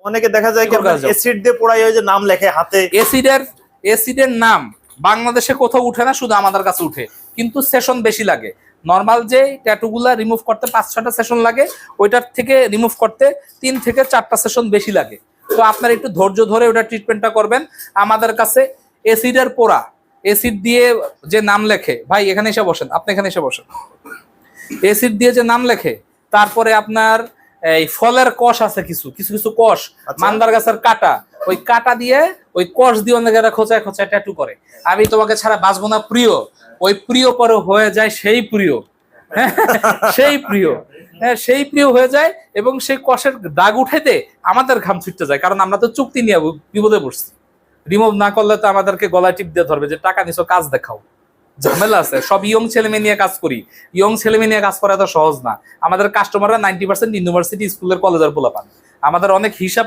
অনেকে দেখা যায় কি অ্যাসিড দিয়ে পোড়াই ওই যে নাম লেখে হাতে, অ্যাসিডের নাম বাংলাদেশে কোথাও উঠে না, শুধু আমাদের কাছে উঠে, কিন্তু সেশন বেশি লাগে। নর্মাল যে ট্যাটুগুলা রিমুভ করতে 5-6টা সেশন লাগে, ওইটার থেকে রিমুভ করতে 3 থেকে 4টা সেশন বেশি লাগে। তো আপনার একটু ধৈর্য ধরে ওটা ট্রিটমেন্টটা করবেন। আমাদের কাছে অ্যাসিডের পোড়া, অ্যাসিড দিয়ে যে নাম লেখে, ভাই এখানে এসে বসেন, আপনি এখানে এসে বসেন, অ্যাসিড দিয়ে যে নাম লেখে, তারপরে আপনার এই ফলের কষ আছে, কিছু কিছু কিছু কষ, মান্দার গাছের কাটা, ওই কাটা দিয়ে ওই কষ দিয়ে অনেক খোঁচায় খোঁচায় ট্যাটু করে। আমি তোমাকে ছাড়া বাঁচবো না প্রিয়, ওই প্রিয় পরে হয়ে যায় সেই প্রিয়, হ্যাঁ সেই প্রিয়, হ্যাঁ সেই প্রিয় হয়ে যায়। এবং সেই কষের দাগ উঠাইতে আমাদের ঘাম ছুটতে যায়, কারণ আমরা তো চুক্তি নিয়ে বিপদে পড়ছি। রিমুভ না করলে তো আমাদেরকে গলায় টিপ দিয়ে ধরবে যে টাকা নিছো, কাজ দেখাও। ঝামেলা আছে। সব ইয়ং ছেলে মেয়ে নিয়ে কাজ করি, ইয়ং ছেলে মেয়ে নিয়ে কাজ করা এত সহজ না। আমাদের কাস্টমাররা 90% ইউনিভার্সিটি, স্কুলের, কলেজের পোলাপান। আমাদের অনেক হিসাব